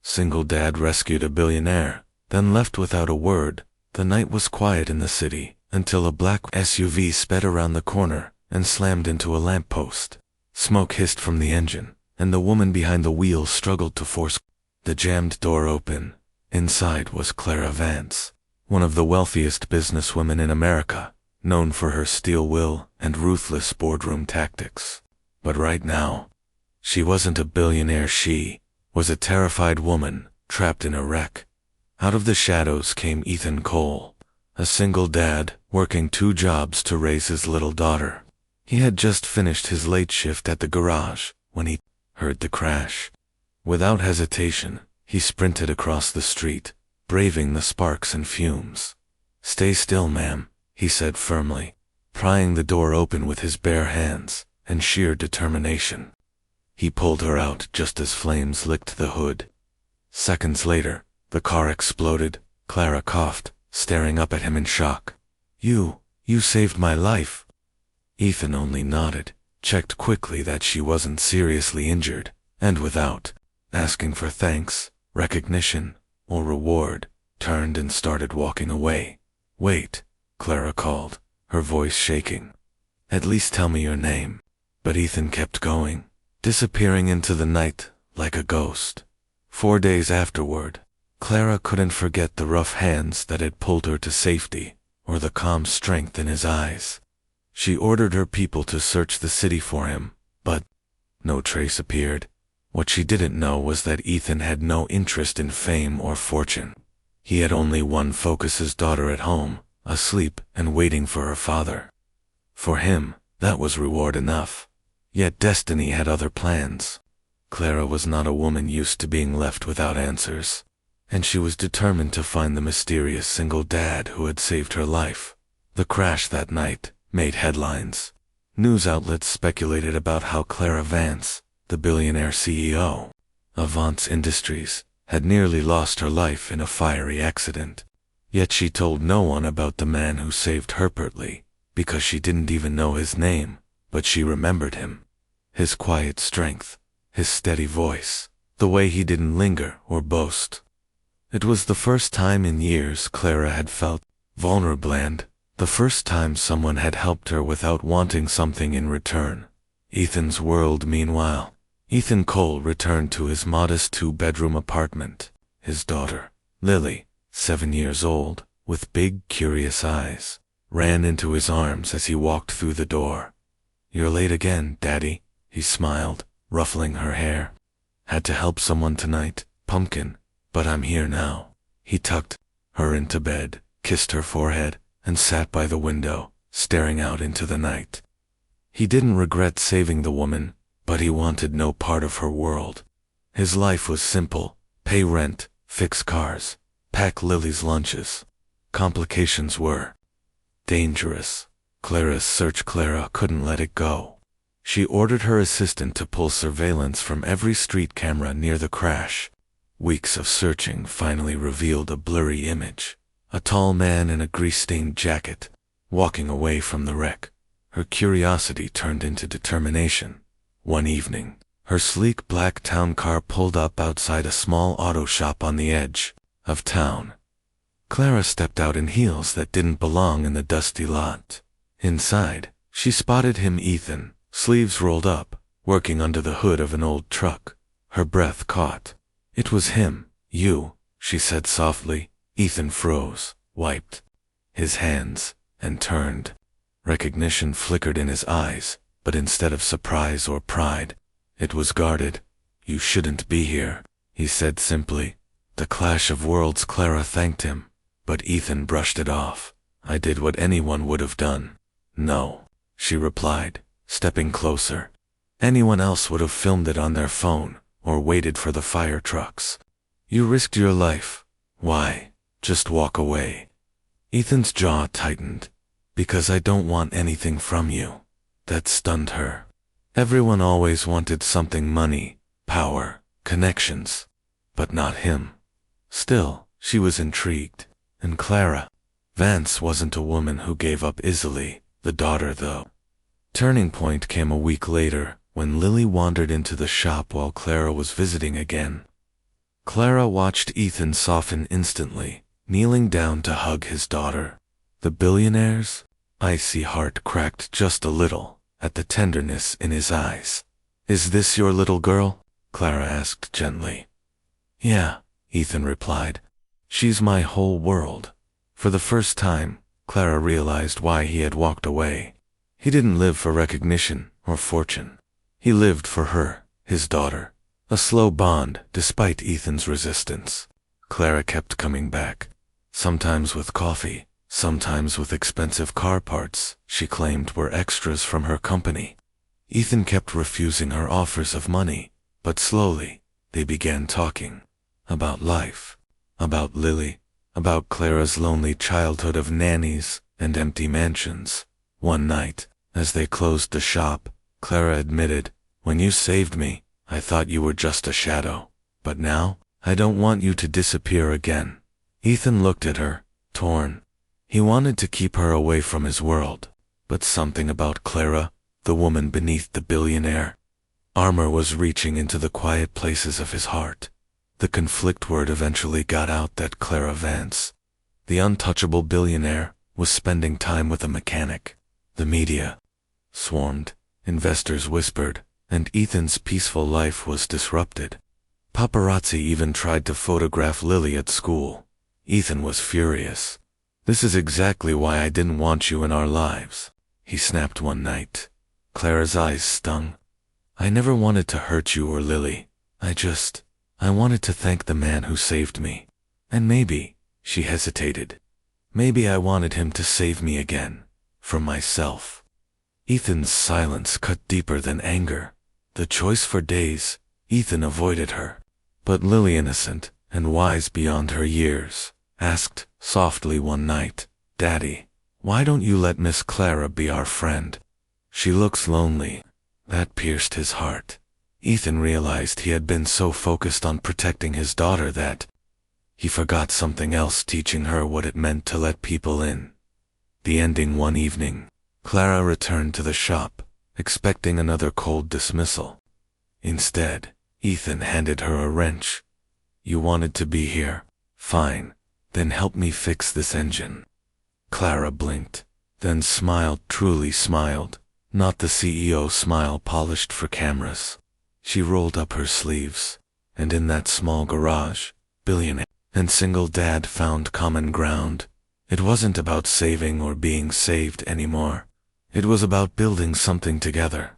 single dad rescued a billionaire, then left without a word. The night was quiet in the city, until a black SUV sped around the corner and slammed into a lamppost. Smoke hissed from the engine, and the woman behind the wheel struggled to force the jammed door open. Inside was Clara Vance, one of the wealthiest businesswomen in America, known for her steel will and ruthless boardroom tactics. But right now, she wasn't a billionaire. She was a terrified woman, trapped in a wreck. Out of the shadows came Ethan Cole, a single dad, working 2 jobs to raise his little daughter. He had just finished his late shift at the garage when he heard the crash. Without hesitation, he sprinted across the street, braving the sparks and fumes. "Stay still, ma'am," he said firmly, prying the door open with his bare hands and sheer determination. He pulled her out just as flames licked the hood. Seconds later, the car exploded. Clara coughed, staring up at him in shock. You saved my life." Ethan only nodded, checked quickly that she wasn't seriously injured, and without asking for thanks, recognition, or reward, turned and started walking away. "Wait," Clara called, her voice shaking. "At least tell me your name." But Ethan kept going, disappearing into the night like a ghost. 4 days afterward, Clara couldn't forget the rough hands that had pulled her to safety, or the calm strength in his eyes. She ordered her people to search the city for him, but no trace appeared. What she didn't know was that Ethan had no interest in fame or fortune. He had only one focus: his daughter at home, asleep and waiting for her father. For him, that was reward enough. Yet destiny had other plans. Clara was not a woman used to being left without answers, and she was determined to find the mysterious single dad who had saved her life. The crash that night made headlines. News outlets speculated about how Clara Vance, the billionaire CEO of Vance Industries, had nearly lost her life in a fiery accident. Yet she told no one about the man who saved her, partly because she didn't even know his name, but she remembered him. His quiet strength, his steady voice, the way he didn't linger or boast. It was the first time in years Clara had felt vulnerable, and the first time someone had helped her without wanting something in return. Ethan's world, meanwhile. Ethan Cole returned to his modest 2-bedroom apartment. His daughter, Lily, 7 years old, with big, curious eyes, ran into his arms as he walked through the door. "You're late again, Daddy," he smiled, ruffling her hair. "Had to help someone tonight, Pumpkin, but I'm here now." He tucked her into bed, kissed her forehead, and sat by the window, staring out into the night. He didn't regret saving the woman, but he wanted no part of her world. His life was simple: pay rent, fix cars, pack Lily's lunches. Complications were dangerous. Clara's search. Clara couldn't let it go. She ordered her assistant to pull surveillance from every street camera near the crash. Weeks of searching finally revealed a blurry image: a tall man in a grease-stained jacket, walking away from the wreck. Her curiosity turned into determination. One evening, her sleek black town car pulled up outside a small auto shop on the edge of town. Clara stepped out in heels that didn't belong in the dusty lot. Inside, she spotted him, Ethan, sleeves rolled up, working under the hood of an old truck. Her breath caught. "It was him." "You," she said softly. Ethan froze, wiped his hands, and turned. Recognition flickered in his eyes, but instead of surprise or pride, it was guarded. "You shouldn't be here," he said simply. The clash of worlds. Clara thanked him, but Ethan brushed it off. "I did what anyone would have done." "No," she replied, stepping closer. "Anyone else would have filmed it on their phone, or waited for the fire trucks. You risked your life. Why? Just walk away." Ethan's jaw tightened. "Because I don't want anything from you." That stunned her. Everyone always wanted something: money, power, connections, but not him. Still, she was intrigued. And Clara Vance wasn't a woman who gave up easily, the daughter though. Turning point came a week later, when Lily wandered into the shop while Clara was visiting again. Clara watched Ethan soften instantly, kneeling down to hug his daughter. The billionaire's icy heart cracked just a little at the tenderness in his eyes. "Is this your little girl?" Clara asked gently. "Yeah," Ethan replied. "She's my whole world." For the first time, Clara realized why he had walked away. He didn't live for recognition or fortune. He lived for her, his daughter. A slow bond, despite Ethan's resistance. Clara kept coming back, sometimes with coffee, sometimes with expensive car parts she claimed were extras from her company. Ethan kept refusing her offers of money, but slowly, they began talking. About life. About Lily. About Clara's lonely childhood of nannies and empty mansions. One night, as they closed the shop, Clara admitted, "When you saved me, I thought you were just a shadow. But now, I don't want you to disappear again." Ethan looked at her, torn. He wanted to keep her away from his world, but something about Clara, the woman beneath the billionaire, armor was reaching into the quiet places of his heart. The conflict word eventually got out that Clara Vance, the untouchable billionaire, was spending time with a mechanic. The media swarmed, investors whispered, and Ethan's peaceful life was disrupted. Paparazzi even tried to photograph Lily at school. Ethan was furious. "This is exactly why I didn't want you in our lives," he snapped one night. Clara's eyes stung. "I never wanted to hurt you or Lily. I wanted to thank the man who saved me. And maybe," she hesitated, "maybe I wanted him to save me again. From myself." Ethan's silence cut deeper than anger. The choice for days, Ethan avoided her. But Lily, innocent and wise beyond her years, asked softly one night, "Daddy, why don't you let Miss Clara be our friend? She looks lonely." That pierced his heart. Ethan realized he had been so focused on protecting his daughter that he forgot something else, teaching her what it meant to let people in. The ending one evening, Clara returned to the shop, expecting another cold dismissal. Instead, Ethan handed her a wrench. "You wanted to be here. Fine, then help me fix this engine." Clara blinked, then smiled, truly smiled, not the CEO smile polished for cameras. She rolled up her sleeves, and in that small garage, billionaire and single dad found common ground. It wasn't about saving or being saved anymore. It was about building something together.